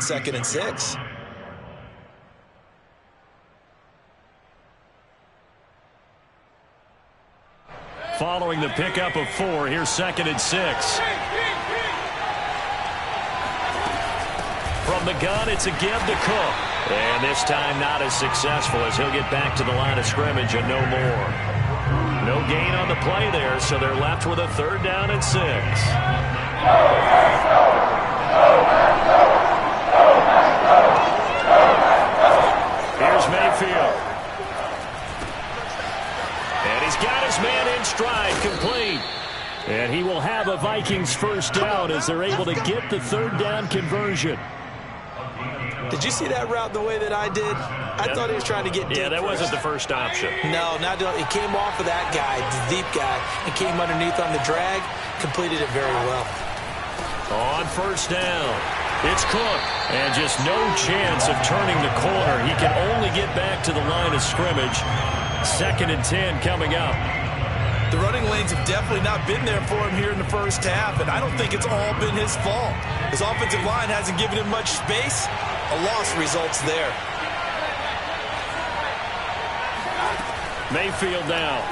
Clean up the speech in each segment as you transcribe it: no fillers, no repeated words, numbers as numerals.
2nd and 6. Following the pickup of 4, here's 2nd and 6. From the gun, it's a give to Cook. And this time not as successful as he'll get back to the line of scrimmage and no more. No gain on the play there, so they're left with a 3rd down and 6. Here's Mayfield. And he's got his man in stride, complete. And he will have a Vikings 1st down as they're able to get the 3rd down conversion. Did you see that route the way that I did? I thought he was trying to get deep. Yeah, that wasn't the first option. No, he came off of that guy, the deep guy, and came underneath on the drag, completed it very well. On 1st down, it's Cook. And just no chance of turning the corner. He can only get back to the line of scrimmage. 2nd and 10 coming up. The running lanes have definitely not been there for him here in the 1st half, and I don't think it's all been his fault. His offensive line hasn't given him much space. A loss results there. Mayfield now.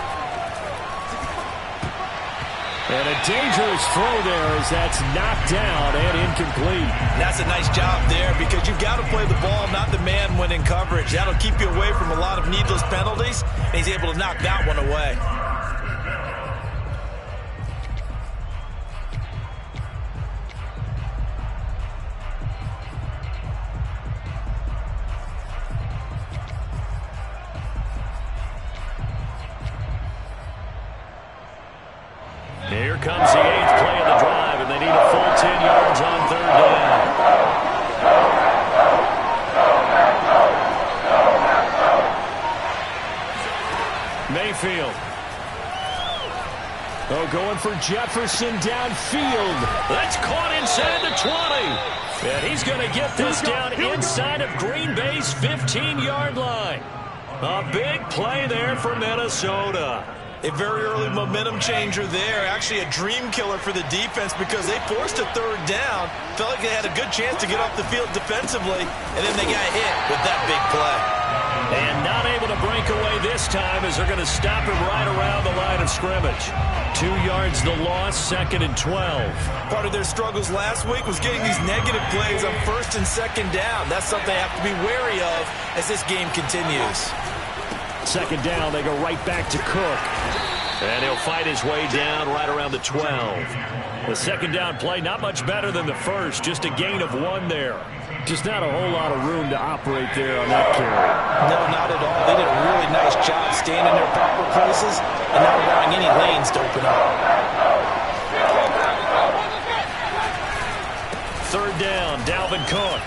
And a dangerous throw there as that's knocked down and incomplete. That's a nice job there because you've got to play the ball, not the man when in coverage. That'll keep you away from a lot of needless penalties, and he's able to knock that one away. Here comes the 8th play of the drive, and they need a full 10 yards on 3rd down. Mayfield. Oh, going for Jefferson downfield. That's caught inside the 20. And he's going to get this down inside of Green Bay's 15-yard line. A big play there for Minnesota. A very early momentum changer there. Actually a dream killer for the defense because they forced a 3rd down. Felt like they had a good chance to get off the field defensively, and then they got hit with that big play. And not able to break away this time as they're going to stop him right around the line of scrimmage. 2 yards the loss, 2nd and 12. Part of their struggles last week was getting these negative plays on 1st and 2nd down. That's something they have to be wary of as this game continues. 2nd down, they go right back to Cook. And he'll fight his way down right around the 12. The 2nd down play, not much better than the first, just a gain of 1 there. Just not a whole lot of room to operate there on that carry. No, not at all. They did a really nice job staying in their proper places and not allowing any lanes to open up. 3rd down, Dalvin Cook.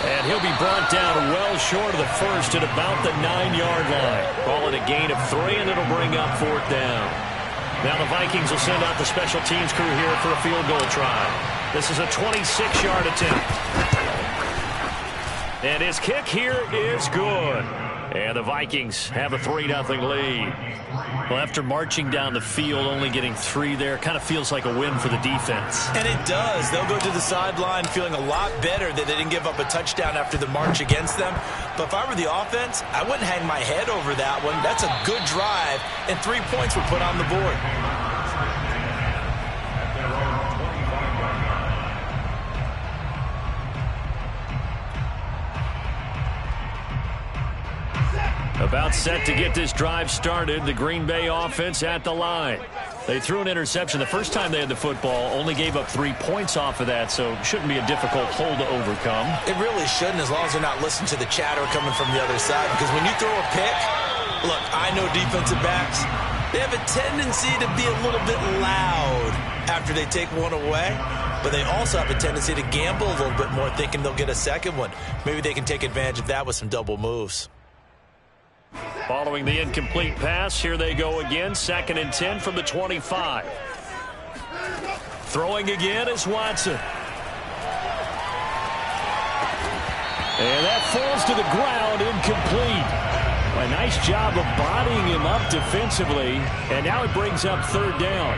And he'll be brought down well short of the first at about the 9-yard line. Call it a gain of 3, and it'll bring up 4th down. Now the Vikings will send out the special teams crew here for a field goal try. This is a 26-yard attempt. And his kick here is good. And the Vikings have a 3-0 lead. Well, after marching down the field, only getting 3 there, kind of feels like a win for the defense. And it does. They'll go to the sideline feeling a lot better that they didn't give up a touchdown after the march against them. But if I were the offense, I wouldn't hang my head over that one. That's a good drive, and 3 points were put on the board. About set to get this drive started. The Green Bay offense at the line. They threw an interception the first time they had the football, only gave up 3 points off of that, so shouldn't be a difficult hole to overcome. It really shouldn't, as long as they're not listening to the chatter coming from the other side, because when you throw a pick, look, I know defensive backs, they have a tendency to be a little bit loud after they take one away, but they also have a tendency to gamble a little bit more, thinking they'll get a second one. Maybe they can take advantage of that with some double moves. Following the incomplete pass, here they go again. 2nd and 10 from the 25. Throwing again is Watson. And that falls to the ground, incomplete. A nice job of bodying him up defensively, and now it brings up 3rd down.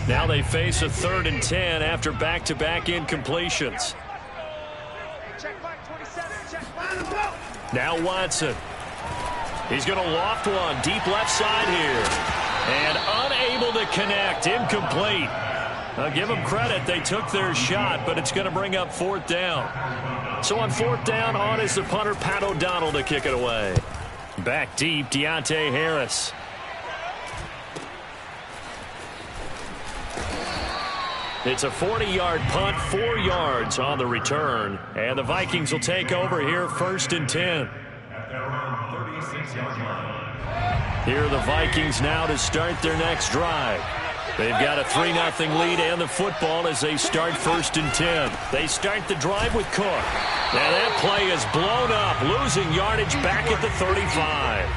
Now they face a 3rd and 10 after back-to-back incompletions. Now Watson. He's going to loft one deep left side here. And unable to connect. Incomplete. I'll give them credit. They took their shot, but it's going to bring up 4th down. So on 4th down, on is the punter, Pat O'Donnell, to kick it away. Back deep, Deontay Harris. It's a 40-yard punt, 4 yards on the return. And the Vikings will take over here, 1st and 10. Here are the Vikings now to start their next drive. They've got a 3-0 lead and the football as they start 1st and 10. They start the drive with Cook. Now that play is blown up, losing yardage back at the 35.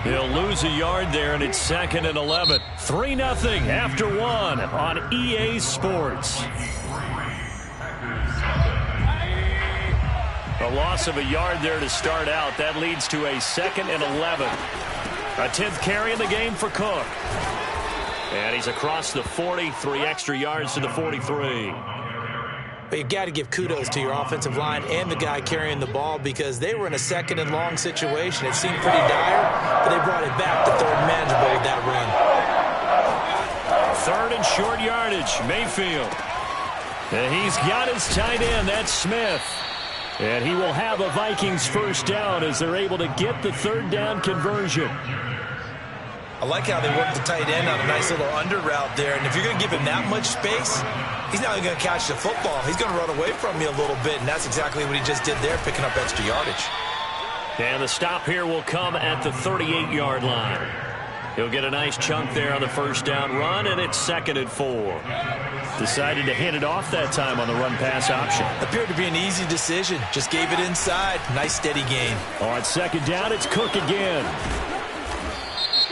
He'll lose a yard there, and it's 2nd and 11. 3-0 after 1 on EA Sports. A loss of a yard there to start out. That leads to a 2nd and 11. A 10th carry in the game for Cook. And he's across the 40, 3 extra yards to the 43. But you've got to give kudos to your offensive line and the guy carrying the ball because they were in a 2nd and long situation. It seemed pretty dire, but they brought it back to 3rd and manageable with that run. 3rd and short yardage, Mayfield. And he's got his tight end, that's Smith. And he will have a Vikings 1st down as they're able to get the 3rd down conversion. I like how they work the tight end on a nice little under route there. And if you're going to give him that much space, he's not even going to catch the football. He's going to run away from you a little bit, and that's exactly what he just did there, picking up extra yardage. And the stop here will come at the 38-yard line. He'll get a nice chunk there on the 1st down run, and it's 2nd and 4. Decided to hand it off that time on the run-pass option. Appeared to be an easy decision. Just gave it inside. Nice, steady gain. On 2nd down, it's Cook again.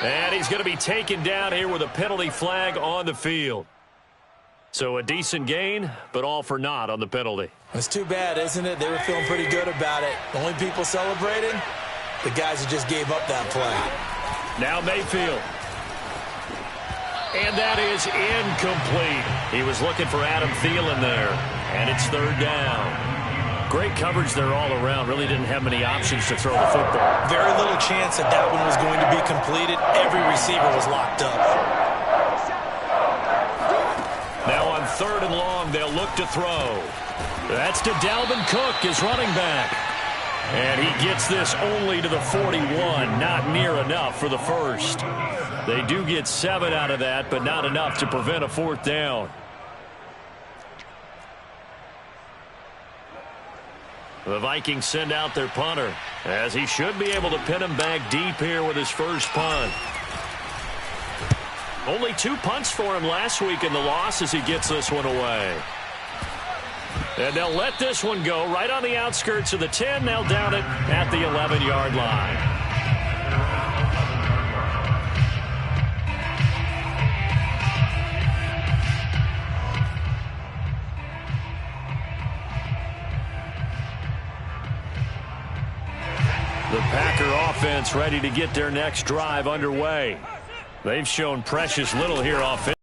And he's going to be taken down here with a penalty flag on the field. So a decent gain, but all for naught on the penalty. It's too bad, isn't it? They were feeling pretty good about it. Only people celebrating, the guys who just gave up that play. Now Mayfield. And that is incomplete. He was looking for Adam Thielen there. And it's 3rd down. Great coverage there all around. Really didn't have many options to throw the football. Very little chance that that one was going to be completed. Every receiver was locked up. Now on 3rd and long, they'll look to throw. That's to Dalvin Cook, his running back. And he gets this only to the 41. Not near enough for the 1st. They do get 7 out of that, but not enough to prevent a 4th down. The Vikings send out their punter, as he should be able to pin him back deep here with his 1st punt. Only 2 punts for him last week in the loss as he gets this one away. And they'll let this one go right on the outskirts of the 10. They'll down it at the 11-yard line. The Packer offense ready to get their next drive underway. They've shown precious little here offensively.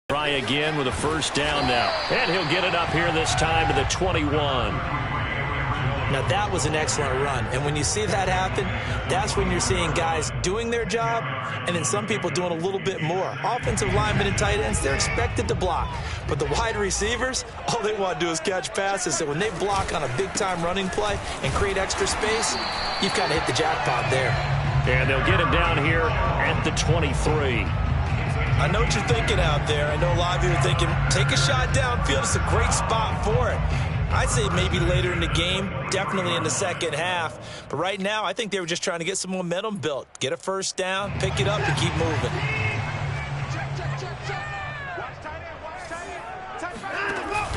Try again with a 1st down now. And he'll get it up here this time to the 21. Now that was an excellent run. And when you see that happen, that's when you're seeing guys doing their job and then some people doing a little bit more. Offensive linemen and tight ends, they're expected to block. But the wide receivers, all they want to do is catch passes. So when they block on a big-time running play and create extra space, you've kind of hit the jackpot there. And they'll get him down here at the 23. I know what you're thinking out there. I know a lot of you are thinking, take a shot downfield. It's a great spot for it. I'd say maybe later in the game, definitely in the 2nd half. But right now, I think they were just trying to get some momentum built. Get a 1st down, pick it up, and keep moving.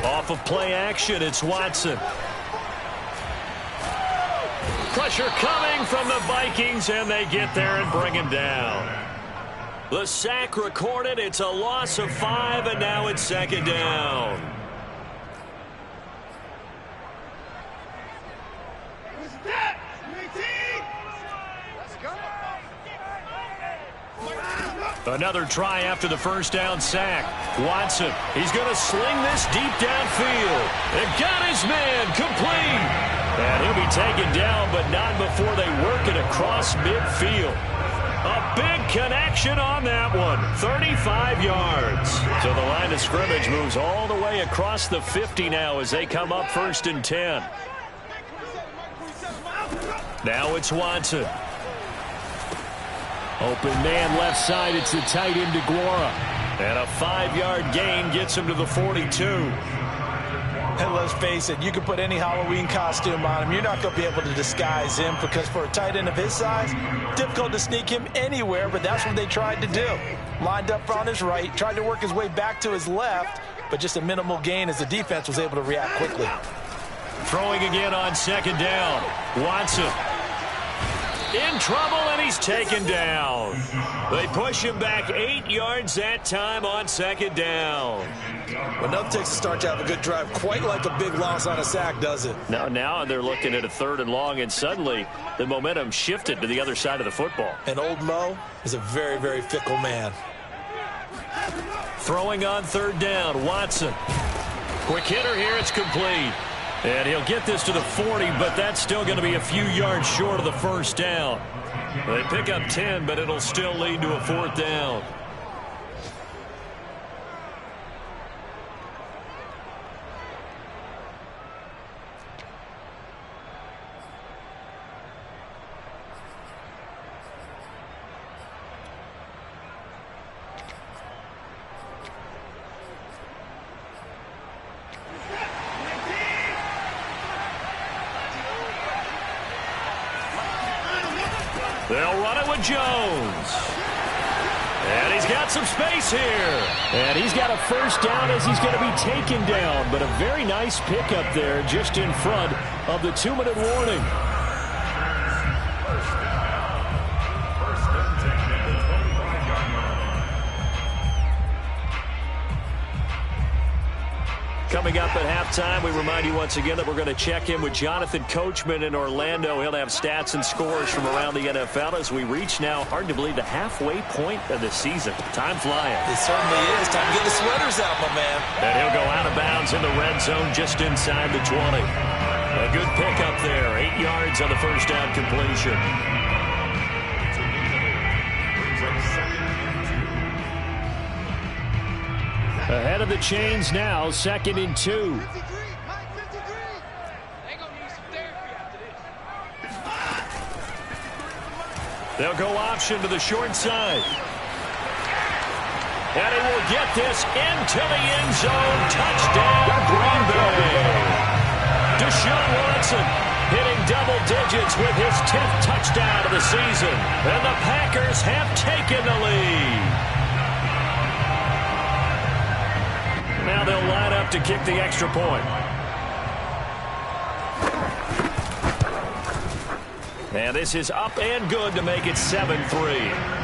Off of play action, it's Watson. Pressure coming from the Vikings, and they get there and bring him down. The sack recorded. It's a loss of 5, and now it's 2nd down. Another try after the first down sack. Watson, he's going to sling this deep downfield. And got his man complete. And he'll be taken down, but not before they work it across midfield. A big connection on that one. 35 yards. So the line of scrimmage moves all the way across the 50 now as they come up 1st and 10. Now it's Watson. Open man left side. It's the tight end DeGuara. And a 5-yard gain gets him to the 42. And let's face it, you can put any Halloween costume on him. You're not going to be able to disguise him because for a tight end of his size, difficult to sneak him anywhere, but that's what they tried to do. Lined up on his right, tried to work his way back to his left, but just a minimal gain as the defense was able to react quickly. Throwing again on 2nd down. Watson. In trouble, and he's taken down. They push him back 8 yards that time on 2nd down. Well, nothing takes a start to have a good drive, quite like a big loss on a sack, does it? Now they're looking at a 3rd and long, and suddenly the momentum shifted to the other side of the football. And old Mo is a very, very fickle man. Throwing on 3rd down, Watson. Quick hitter here, it's complete. And he'll get this to the 40, but that's still going to be a few yards short of the 1st down. They pick up 10, but it'll still lead to a 4th down. They'll run it with Jones. And he's got some space here. And he's got a 1st down as he's going to be taken down. But a very nice pickup there just in front of the 2-minute warning. Coming up at halftime, we remind you once again that we're going to check in with Jonathan Coachman in Orlando. He'll have stats and scores from around the NFL as we reach now, hard to believe, the halfway point of the season. Time flying. It certainly is. Time to get the sweaters out, my man. And he'll go out of bounds in the red zone just inside the 20. A good pickup there. 8 yards on the 1st down completion. Ahead of the chains now, 2nd and 2. They'll go option to the short side. And he will get this into the end zone. Touchdown, Green Bay. Deshaun Watson hitting double digits with his 10th touchdown of the season. And the Packers have taken the lead. Now they'll line up to kick the extra point. And this is up and good to make it 7-3.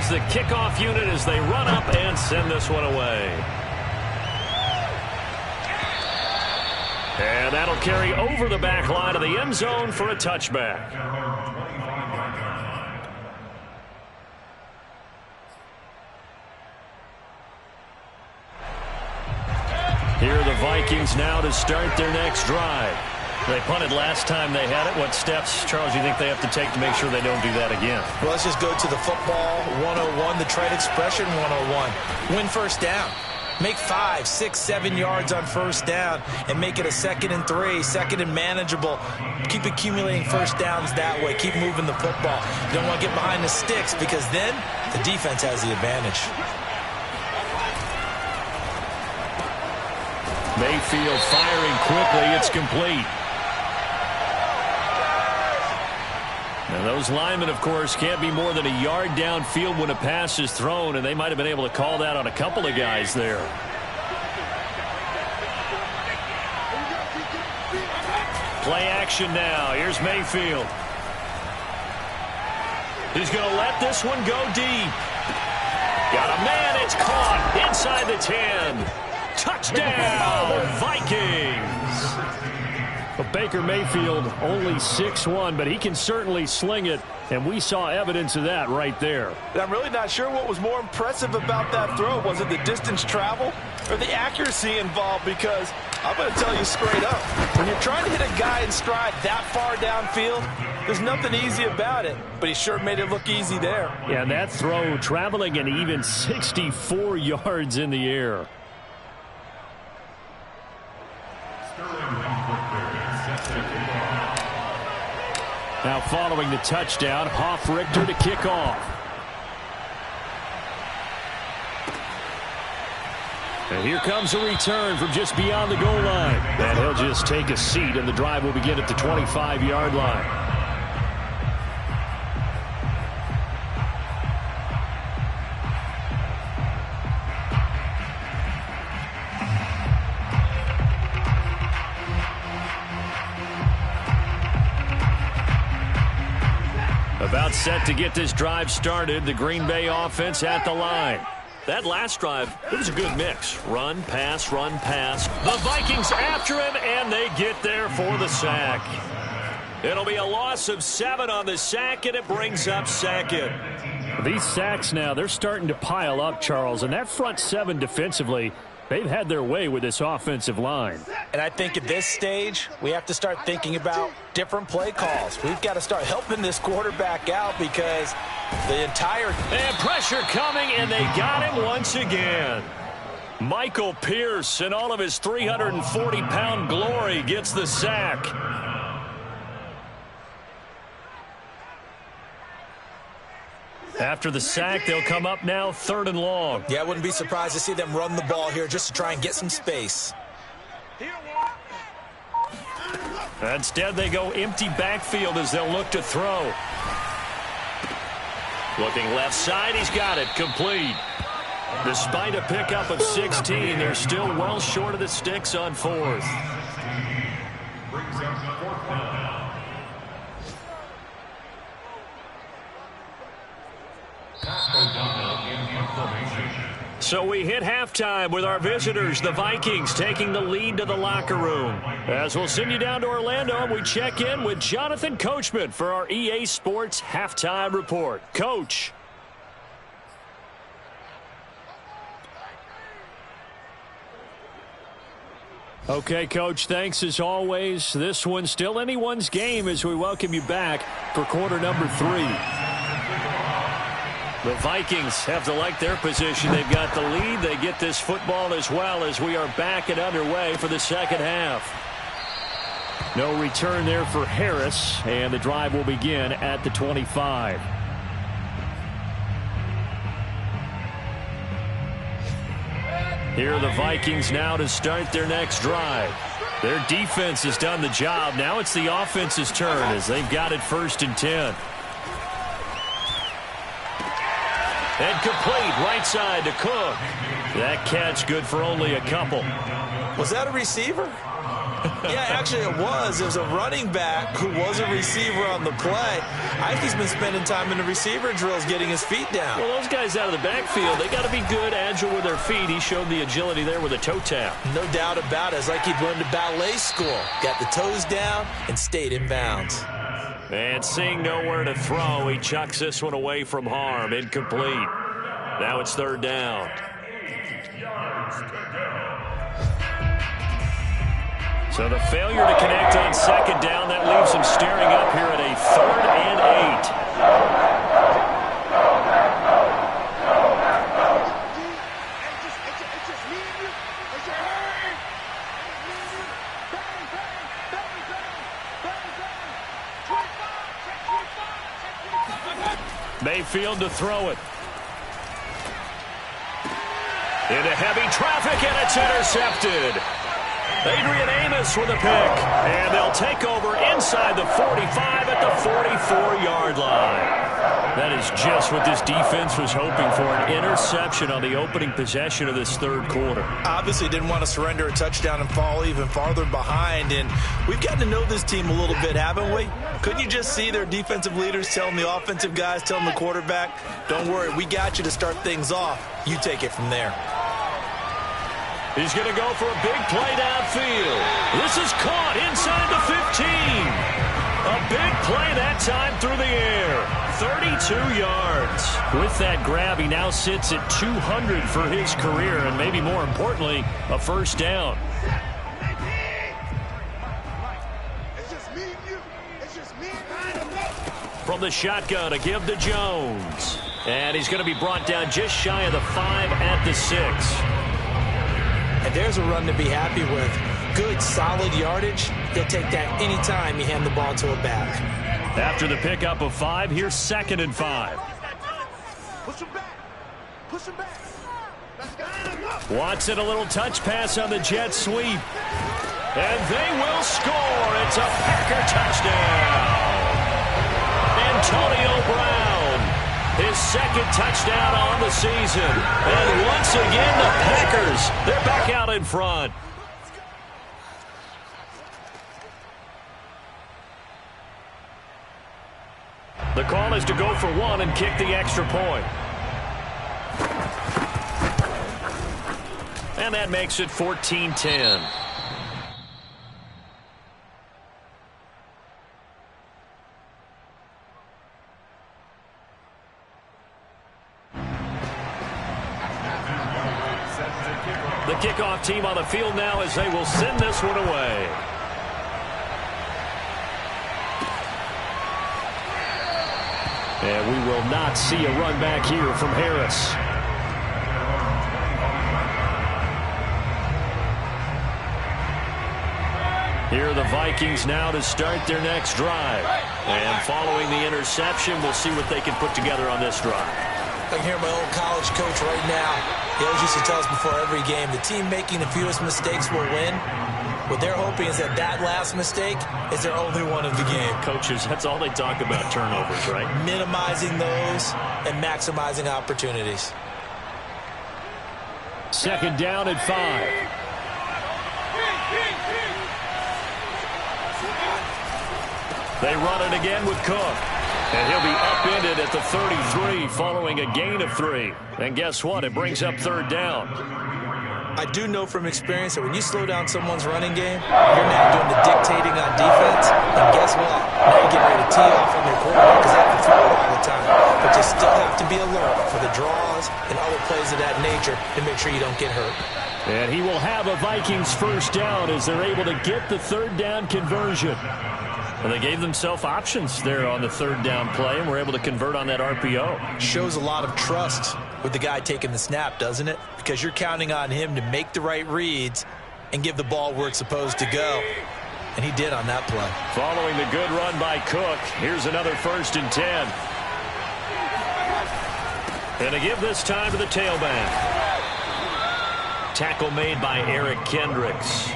The kickoff unit as they run up and send this one away. And that'll carry over the back line of the end zone for a touchback. Here are the Vikings now to start their next drive. They punted last time they had it. What steps, Charles, you think they have to take to make sure they don't do that again? Well, let's just go to the football 101, the trade expression 101. Win 1st down. Make 5, 6, 7 yards on 1st down and make it a 2nd and 3, 2nd and manageable. Keep accumulating 1st downs that way. Keep moving the football. You don't want to get behind the sticks because then the defense has the advantage. Mayfield firing quickly. It's complete. Now those linemen, of course, can't be more than a yard downfield when a pass is thrown, and they might have been able to call that on a couple of guys there. Play action now. Here's Mayfield. He's going to let this one go deep. Got a man. It's caught inside the 10. Touchdown, Vikings. But Baker Mayfield only 6'1", but he can certainly sling it, and we saw evidence of that right there. And I'm really not sure what was more impressive about that throw. Was it the distance travel or the accuracy involved? Because I'm going to tell you straight up, when you're trying to hit a guy in stride that far downfield, there's nothing easy about it, but he sure made it look easy there. Yeah, and that throw traveling an even 64 yards in the air. Now following the touchdown, Hoff-Richter to kick off. And here comes a return from just beyond the goal line. And he'll just take a seat, and the drive will begin at the 25-yard line. About set to get this drive started. The Green Bay offense at the line. That last drive, it was a good mix. Run, pass, run, pass. The Vikings after him, and they get there for the sack. It'll be a loss of 7 on the sack, and it brings up second. These sacks now, they're starting to pile up, Charles. And that front 7 defensively, they've had their way with this offensive line. And I think at this stage, we have to start thinking about different play calls. We've got to start helping this quarterback out because the entire... And pressure coming, and they got him once again. Michael Pierce, in all of his 340-pound glory, gets the sack. After the sack, they'll come up now 3rd and long. Yeah, I wouldn't be surprised to see them run the ball here just to try and get some space. Instead, they go empty backfield as they'll look to throw. Looking left side, he's got it, complete. Despite a pickup of 16, they're still well short of the sticks on 4th. So we hit halftime with our visitors, the Vikings, taking the lead to the locker room. As we'll send you down to Orlando, we check in with Jonathan Coachman for our EA Sports Halftime Report. Coach. Okay, Coach, thanks as always. This one's still anyone's game as we welcome you back for quarter number 3. The Vikings have to like their position. They've got the lead. They get this football as well as we are back and underway for the second half. No return there for Harris, and the drive will begin at the 25. Here are the Vikings now to start their next drive. Their defense has done the job. Now it's the offense's turn as they've got it 1st and 10. And complete right side to Cook. That catch good for only a couple. Was that a receiver? Yeah, actually it was. It was a running back who was a receiver on the play. I think he's been spending time in the receiver drills getting his feet down. Well, those guys out of the backfield, they got to be good, agile with their feet. He showed the agility there with a toe tap. No doubt about it. It's like he'd learned to ballet school. Got the toes down and stayed in bounds. And seeing nowhere to throw, he chucks this one away from harm. Incomplete. Now it's 3rd down. So the failure to connect on 2nd down, that leaves him staring up here at a 3rd and 8. Mayfield to throw it. Into heavy traffic, and it's intercepted. Adrian Amos with a pick, and they'll take over inside the 45 at the 44-yard line. That is just what this defense was hoping for, an interception on the opening possession of this third quarter. Obviously didn't want to surrender a touchdown and fall even farther behind, and we've gotten to know this team a little bit, haven't we? Couldn't you just see their defensive leaders telling the offensive guys, telling the quarterback, don't worry, we got you to start things off. You take it from there. He's going to go for a big play downfield. This is caught inside the 15. A big play that time through the air. 32 yards. With that grab, he now sits at 200 for his career, and maybe more importantly, a first down. From the shotgun, a give to Jones. And he's going to be brought down just shy of the 5 at the 6. And there's a run to be happy with. Good, solid yardage. He'll take that anytime you hand the ball to a back. After the pickup of 5, here's 2nd and 5. Push him back. Push him back. Watson, a little touch pass on the jet sweep. And they will score. It's a Packer touchdown. Antonio Brown, his 2nd touchdown on the season. And once again, the Packers, they're back out in front. The call is to go for 1 and kick the extra point. And that makes it 14-10. The kickoff team on the field now as they will send this one away. And we will not see a run back here from Harris. Here are the Vikings now to start their next drive. And following the interception, we'll see what they can put together on this drive. I can hear my old college coach right now. He always used to tell us before every game, the team making the fewest mistakes will win. What they're hoping is that last mistake is their only one of the game. Coaches, that's all they talk about, turnovers, right? Minimizing those and maximizing opportunities. 2nd down and 5. They run it again with Cook. And he'll be upended at the 33 following a gain of 3. And guess what? It brings up 3rd down. I do know from experience that when you slow down someone's running game, you're now doing the dictating on defense. And guess what? Now you're getting ready to tee off on their quarterback because they have to throw it all the time. But you still have to be alert for the draws and other plays of that nature to make sure you don't get hurt. And he will have a Vikings first down as they're able to get the 3rd down conversion. And they gave themselves options there on the 3rd down play and were able to convert on that RPO. Shows a lot of trust with the guy taking the snap, doesn't it? Because you're counting on him to make the right reads and give the ball where it's supposed to go. And he did on that play. Following the good run by Cook, here's another 1st and 10. And to give this time to the tailback. Tackle made by Eric Kendricks.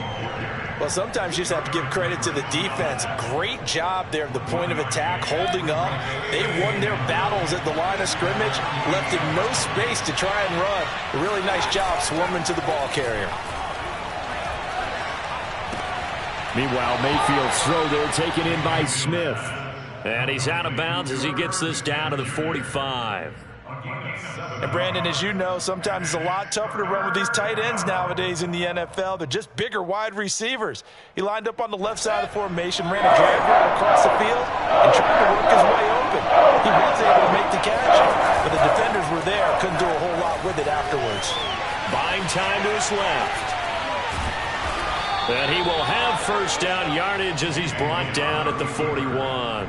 Well, sometimes you just have to give credit to the defense. Great job there at the point of attack, holding up. They won their battles at the line of scrimmage, left him no space to try and run. A really nice job swarming to the ball carrier. Meanwhile, Mayfield's throw there taken in by Smith. And he's out of bounds as he gets this down to the 45. And Brandon, as you know, sometimes it's a lot tougher to run with these tight ends nowadays in the NFL. They're just bigger wide receivers. He lined up on the left side of the formation, ran a drag route across the field, and tried to work his way open. He was able to make the catch, but the defenders were there, couldn't do a whole lot with it afterwards. Buying time to his left. And he will have first down yardage as he's brought down at the 41.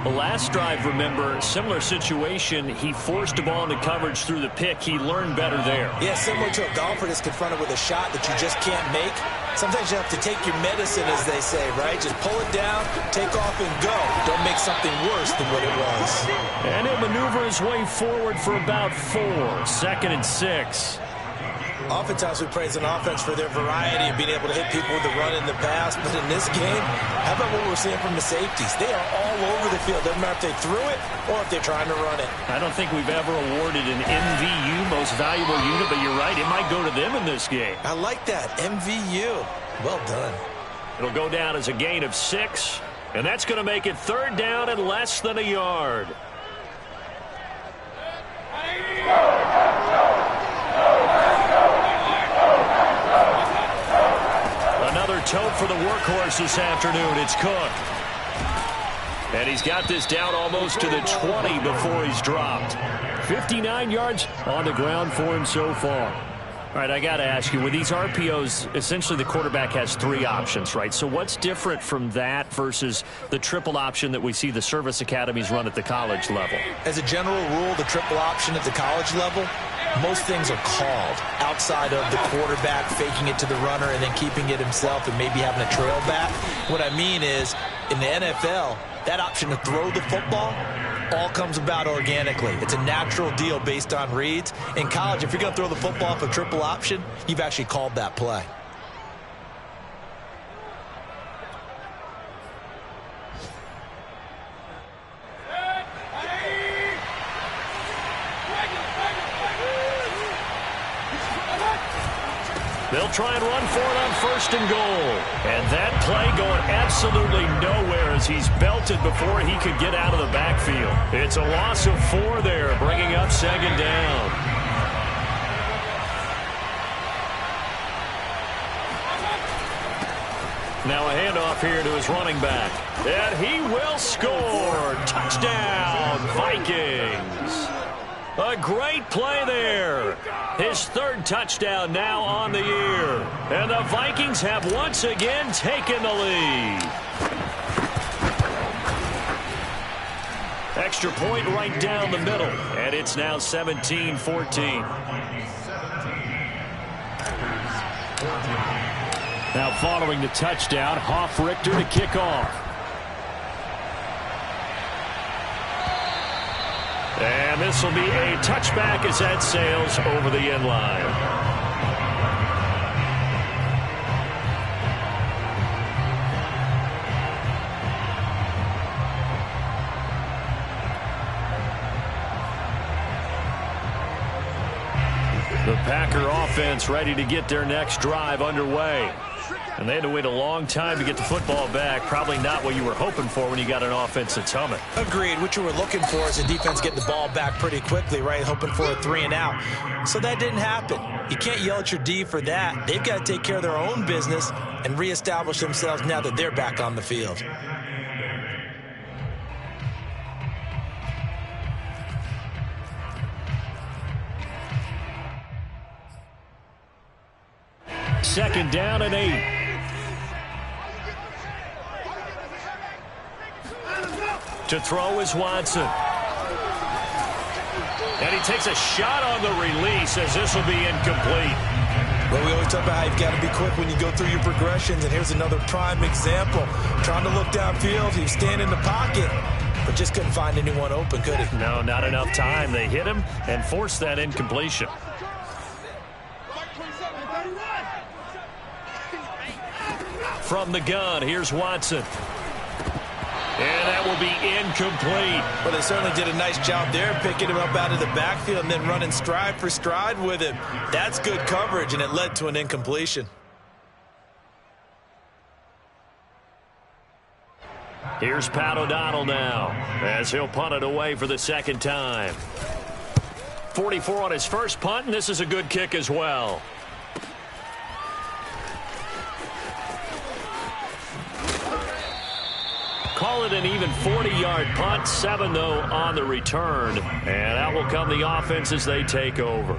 The last drive, remember, similar situation. He forced the ball into coverage through the pick. He learned better there. Yeah, similar to a golfer that's confronted with a shot that you just can't make. Sometimes you have to take your medicine, as they say, right? Just pull it down, take off, and go. Don't make something worse than what it was. And he'll maneuver his way forward for about 4. 2nd and 6. Oftentimes we praise an offense for their variety and being able to hit people with the run and the pass. But in this game, how about what we're seeing from the safeties? They are all over the field. Doesn't matter if they threw it or if they're trying to run it. I don't think we've ever awarded an MVU, most valuable unit, but you're right. It might go to them in this game. I like that. MVU. Well done. It'll go down as a gain of 6, and that's going to make it 3rd down and less than a yard. Another tote for the workhorse this afternoon. It's Cook. And he's got this down almost to the 20 before he's dropped. 59 yards on the ground for him so far. All right, I got to ask you, with these RPOs, essentially the quarterback has 3 options, right? So what's different from that versus the triple option that we see the service academies run at the college level? As a general rule, the triple option at the college level, most things are called outside of the quarterback faking it to the runner and then keeping it himself and maybe having a trail back. What I mean is, in the NFL, that option to throw the football all comes about organically. It's a natural deal based on reads. In college, if you're going to throw the football off a triple option, you've actually called that play. They'll try and run for it on 1st and goal. And that play going absolutely nowhere as he's belted before he could get out of the backfield. It's a loss of 4 there, bringing up 2nd down. Now a handoff here to his running back. And he will score. Touchdown, Vikings. A great play there. His 3rd touchdown now on the year. And the Vikings have once again taken the lead. Extra point right down the middle. And it's now 17-14. Now following the touchdown, Hoff-Richter to kick off. And this will be a touchback as that sails over the end line. The Packer offense ready to get their next drive underway. And they had to wait a long time to get the football back. Probably not what you were hoping for when you got an offense that's humming. Agreed. What you were looking for is a defense getting the ball back pretty quickly, right? Hoping for a 3 and out. So that didn't happen. You can't yell at your D for that. They've got to take care of their own business and reestablish themselves now that they're back on the field. Second down and 8. To throw is Watson. And he takes a shot on the release as this will be incomplete. Well, we always talk about how you've got to be quick when you go through your progressions, and here's another prime example. Trying to look downfield, he was standing in the pocket, but just couldn't find anyone open, could he? No, not enough time. They hit him and forced that incompletion. From the gun, here's Watson. And that will be incomplete. Well, they certainly did a nice job there, picking him up out of the backfield and then running stride for stride with him. That's good coverage, and it led to an incompletion. Here's Pat O'Donnell now, as he'll punt it away for the 2nd time. 44 on his first punt, and this is a good kick as well. Call it an even 40-yard punt, 7 though on the return. And out will come the offense as they take over.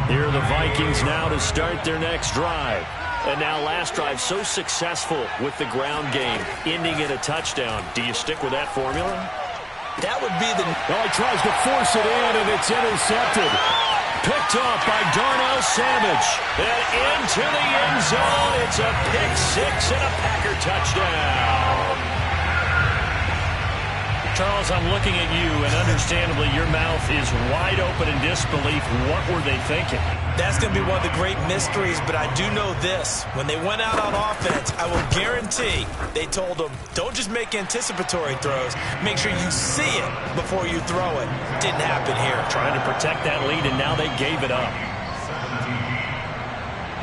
Here are the Vikings now to start their next drive. And now last drive so successful with the ground game, ending in a touchdown. Do you stick with that formula? That would be the... Well, he tries to force it in, and it's intercepted. Picked off by Darnell Savage. And into the end zone. It's a pick 6 and a Packer touchdown. Charles, I'm looking at you, and understandably your mouth is wide open in disbelief. What were they thinking? That's going to be one of the great mysteries, but I do know this. When they went out on offense, I will guarantee they told them, don't just make anticipatory throws. Make sure you see it before you throw it. Didn't happen here. Trying to protect that lead, and now they gave it up.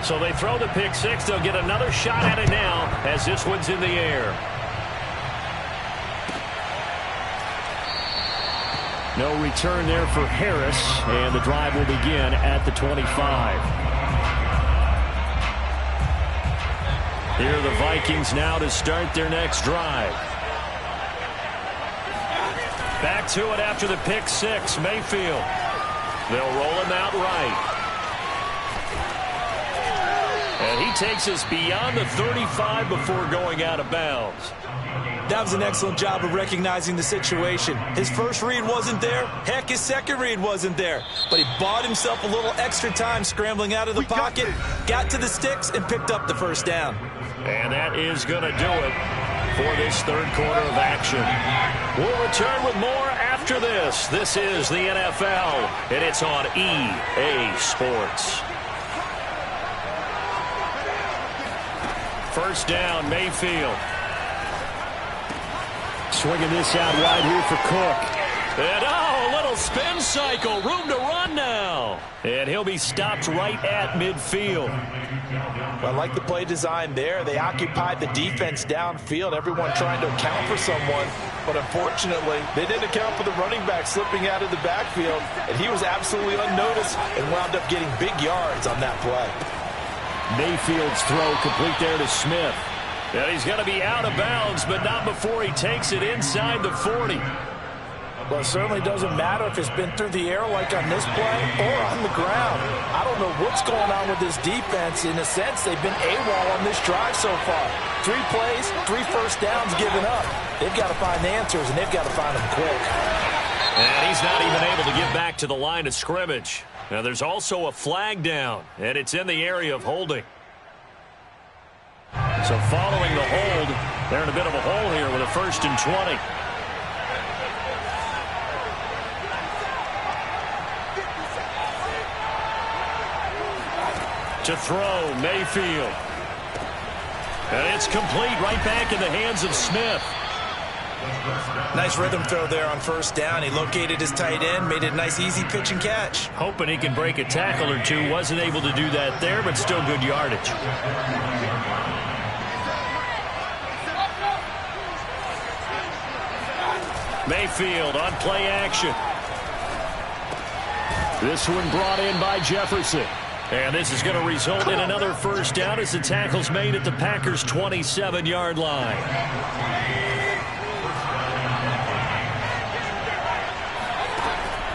So they throw the pick six. They'll get another shot at it now as this one's in the air. No return there for Harris, and the drive will begin at the 25. Here are the Vikings now to start their next drive. Back to it after the pick six, Mayfield. They'll roll him out right. And he takes us beyond the 35 before going out of bounds. That was an excellent job of recognizing the situation. His first read wasn't there. Heck, his second read wasn't there. But he bought himself a little extra time scrambling out of the pocket, got to the sticks, and picked up the first down. And that is going to do it for this third quarter of action. We'll return with more after this. This is the NFL, and it's on EA Sports. First down, Mayfield. Swinging this out wide here for Cook. And a little spin cycle. Room to run now. And he'll be stopped right at midfield. Well, I like the play design there. They occupied the defense downfield. Everyone trying to account for someone. But unfortunately, they didn't account for the running back slipping out of the backfield. And he was absolutely unnoticed and wound up getting big yards on that play. Mayfield's throw complete there to Smith. And he's going to be out of bounds, but not before he takes it inside the 40. Well, it certainly doesn't matter if it's been through the air like on this play or on the ground. I don't know what's going on with this defense. In a sense, they've been AWOL on this drive so far. 3 plays, 3 first downs given up. They've got to find answers, and they've got to find them quick. And he's not even able to get back to the line of scrimmage. Now, there's also a flag down, and it's in the area of holding. So following the hold, they're in a bit of a hole here with a 1st and 20. To throw, Mayfield. And it's complete right back in the hands of Smith. Nice rhythm throw there on first down. He located his tight end, made it a nice easy pitch and catch. Hoping he can break a tackle or two. Wasn't able to do that there, but still good yardage. Mayfield on play action. This one brought in by Jefferson. And this is going to result in another first down as the tackle's made at the Packers' 27-yard line.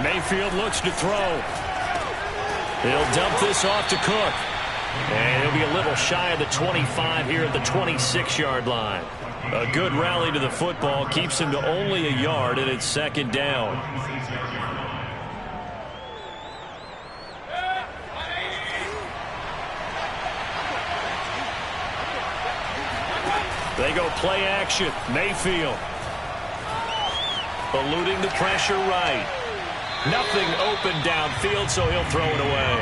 Mayfield looks to throw. He'll dump this off to Cook. And he'll be a little shy of the 25 here at the 26-yard line. A good rally to the football keeps him to only a yard, and it's second down. They go play action. Mayfield. Eluding the pressure right. Nothing open downfield, so he'll throw it away.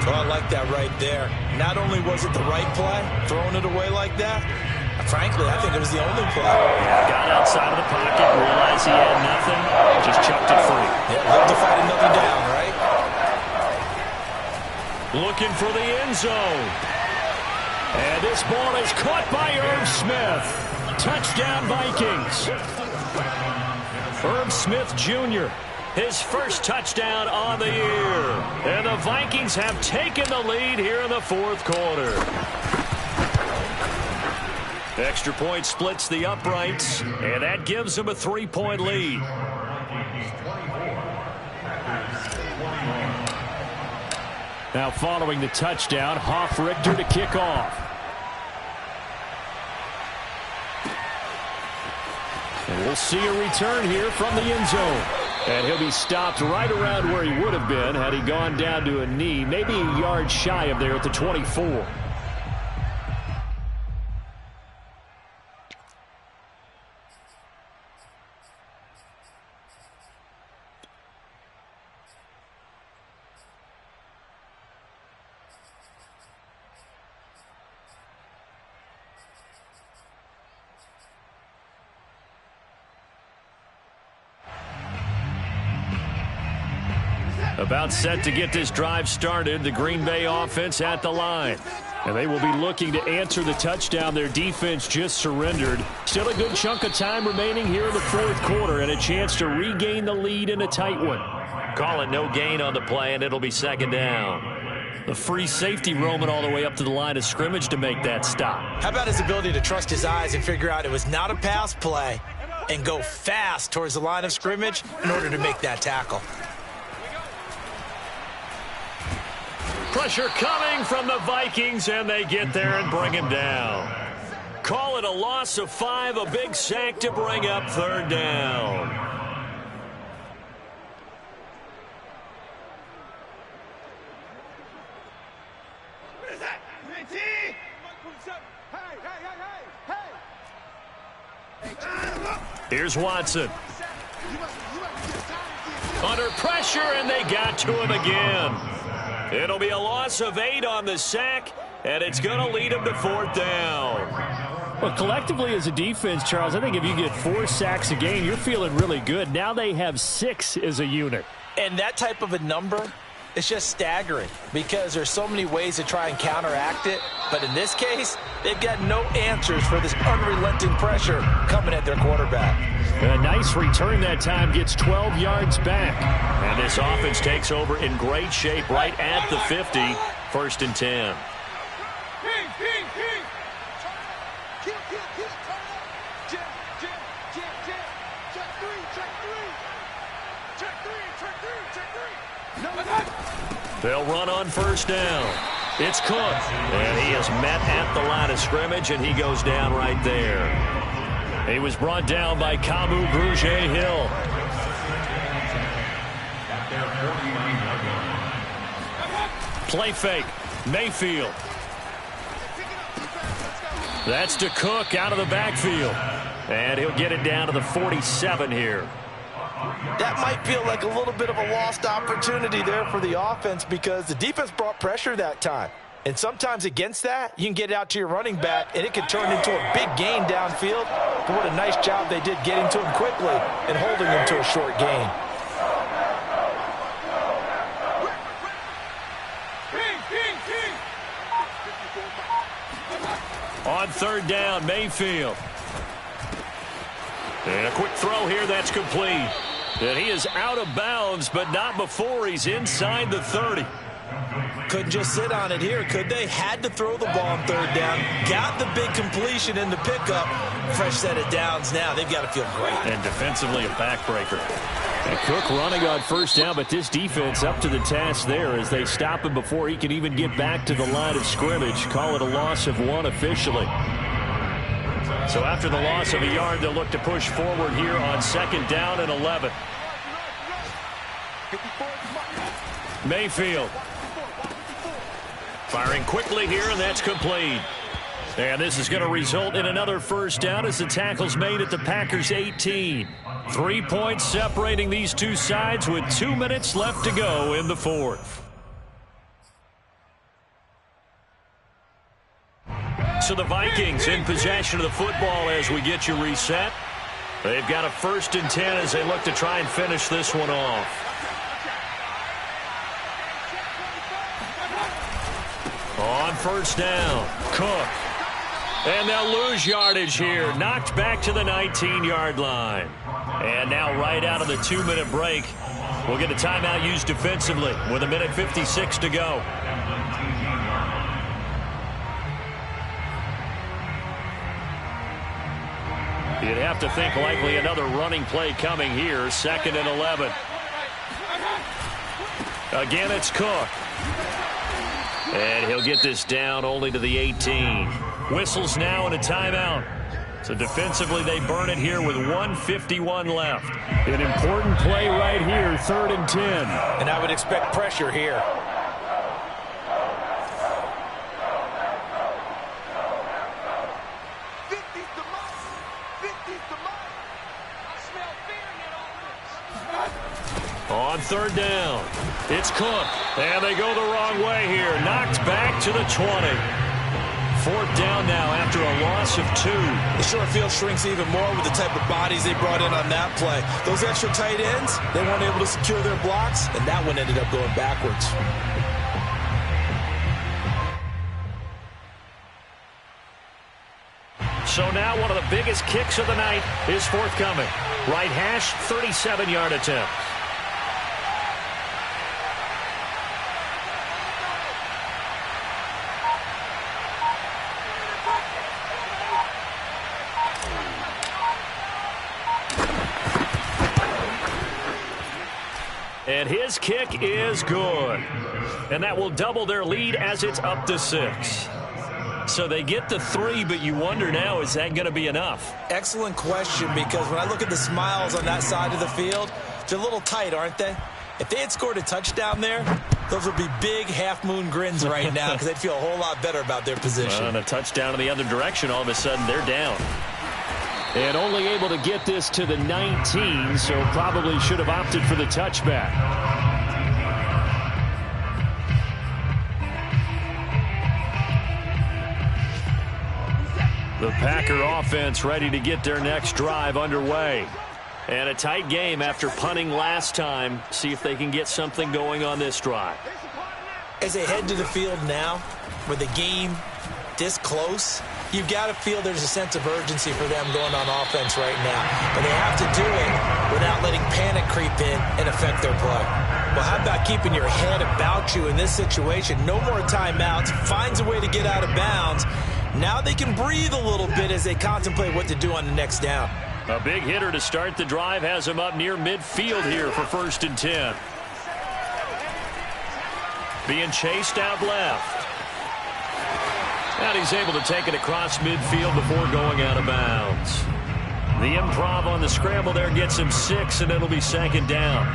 Oh, I like that right there. Not only was it the right play, throwing it away like that, frankly, I think it was the only play. Got outside of the pocket, realized he had nothing, just chucked it free. Yeah, love to fight another down, right? Looking for the end zone. And this ball is caught by Irv Smith. Touchdown, Vikings. Irv Smith Jr., his first touchdown on the year. And the Vikings have taken the lead here in the fourth quarter. Extra point splits the uprights, and that gives them a 3-point lead. Now following the touchdown, Hoff-Richter to kick off. And we'll see a return here from the end zone. And he'll be stopped right around where he would have been had he gone down to a knee, maybe a yard shy of there at the 24. About set to get this drive started, the Green Bay offense at the line. And they will be looking to answer the touchdown their defense just surrendered. Still a good chunk of time remaining here in the fourth quarter and a chance to regain the lead in a tight one. Call it no gain on the play, and it'll be second down. The free safety roaming all the way up to the line of scrimmage to make that stop. How about his ability to trust his eyes and figure out it was not a pass play and go fast towards the line of scrimmage in order to make that tackle. Pressure coming from the Vikings, and they get there and bring him down. Call it a loss of 5, a big sack to bring up third down. Here's Watson. Under pressure, and they got to him again. It'll be a loss of 8 on the sack, and it's going to lead them to fourth down. Well, collectively as a defense, Charles, I think if you get 4 sacks a game, you're feeling really good. Now they have 6 as a unit. And that type of a number, it's just staggering because there's so many ways to try and counteract it. But in this case, they've got no answers for this unrelenting pressure coming at their quarterback. A nice return that time, gets 12 yards back. And this offense takes over in great shape right at the 50, 1st and 10. They'll run on first down. It's Cook, and he is met at the line of scrimmage, and he goes down right there. He was brought down by Kamu Grugier-Hill. Play fake. Mayfield. That's to Cook out of the backfield. And he'll get it down to the 47 here. That might feel like a little bit of a lost opportunity there for the offense because the defense brought pressure that time. And sometimes against that, you can get it out to your running back, and it could turn into a big gain downfield. But what a nice job they did getting to him quickly and holding him to a short gain. On third down, Mayfield. And a quick throw here, that's complete. And he is out of bounds, but not before he's inside the 30. Couldn't just sit on it here, could they? Had to throw the ball on third down. Got the big completion in the pickup. Fresh set of downs now. They've got to feel great. And defensively, a backbreaker. And Cook running on first down, but this defense up to the task there as they stop him before he can even get back to the line of scrimmage. Call it a loss of 1 officially. So after the loss of a yard, they'll look to push forward here on second down and 11. Mayfield. Firing quickly here, and that's complete. And this is going to result in another first down as the tackle's made at the Packers' 18. 3 points separating these two sides with 2 minutes left to go in the fourth. So the Vikings in possession of the football as we get you reset. They've got a 1st and 10 as they look to try and finish this one off. On first down, Cook. And they'll lose yardage here. Knocked back to the 19-yard line. And now right out of the 2-minute break, we'll get a timeout used defensively with 1:56 to go. You'd have to think likely another running play coming here. 2nd and 11. Again, it's Cook. And he'll get this down only to the 18. Whistles now and a timeout. So defensively, they burn it here with 1:51 left. An important play right here, 3rd and 10. And I would expect pressure here. On third down, it's Cook. And they go the wrong way here. Knocked back to the 20. 4th down now after a loss of 2. The short field shrinks even more with the type of bodies they brought in on that play. Those extra tight ends, they weren't able to secure their blocks, and that one ended up going backwards. So now one of the biggest kicks of the night is forthcoming. Right hash, 37-yard attempt. And his kick is good. And that will double their lead as it's up to 6. So they get the 3, but you wonder now, is that going to be enough? Excellent question, because when I look at the smiles on that side of the field, they're a little tight, aren't they? If they had scored a touchdown there, those would be big half-moon grins right now because they'd feel a whole lot better about their position. And a touchdown in the other direction, all of a sudden they're down. And only able to get this to the 19, so probably should have opted for the touchback. The Packer offense ready to get their next drive underway. And a tight game after punting last time. See if they can get something going on this drive. As they head to the field now, with the game this close, you've got to feel there's a sense of urgency for them going on offense right now. But they have to do it without letting panic creep in and affect their play. Well, how about keeping your head about you in this situation? No more timeouts. Finds a way to get out of bounds. Now they can breathe a little bit as they contemplate what to do on the next down. A big hitter to start the drive has him up near midfield here for 1st and 10. Being chased out left. And he's able to take it across midfield before going out of bounds. The improv on the scramble there gets him 6, and it'll be 2nd down.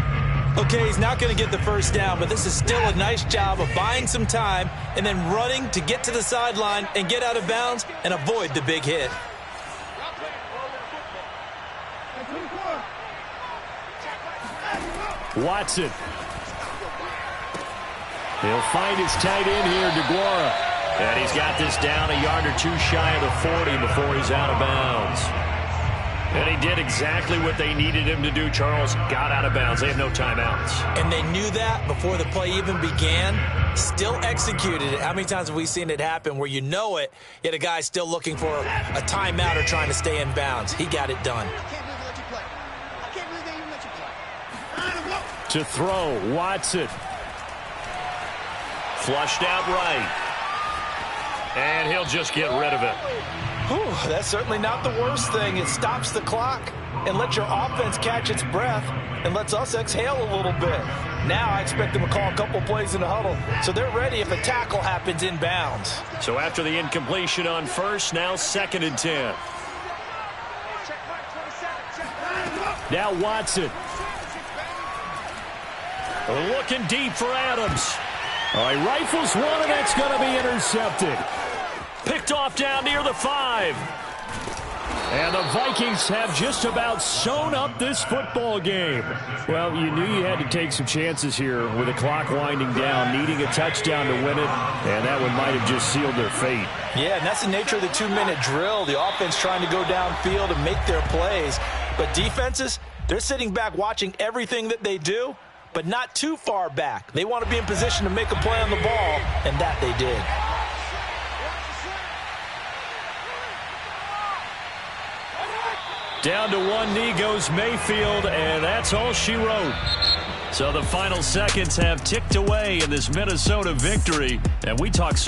Okay, he's not going to get the first down, but this is still a nice job of buying some time and then running to get to the sideline and get out of bounds and avoid the big hit. Watson. He'll find his tight end here, DeGuara. And he's got this down a yard or 2 shy of the 40 before he's out of bounds. And he did exactly what they needed him to do, Charles. Got out of bounds. They have no timeouts. And they knew that before the play even began. Still executed it. How many times have we seen it happen where you know it, yet a guy's still looking for a timeout or trying to stay in bounds? He got it done. To throw, Watson. Flushed out right. And he'll just get rid of it. Whew, that's certainly not the worst thing. It stops the clock and lets your offense catch its breath and lets us exhale a little bit. Now I expect them to call a couple plays in the huddle, so they're ready if a tackle happens in bounds. So after the incompletion on 1st, now 2nd and 10. Now Watson. Looking deep for Adams. All right, rifles one, and that's going to be intercepted. Picked off down near the 5. And the Vikings have just about sewn up this football game. Well, you knew you had to take some chances here with the clock winding down, needing a touchdown to win it, and that one might have just sealed their fate. Yeah, and that's the nature of the 2-minute drill. The offense trying to go downfield and make their plays. But defenses, they're sitting back watching everything that they do, but not too far back. They want to be in position to make a play on the ball, and that they did. Down to one knee goes Mayfield, and that's all she wrote. So the final seconds have ticked away in this Minnesota victory, and we talk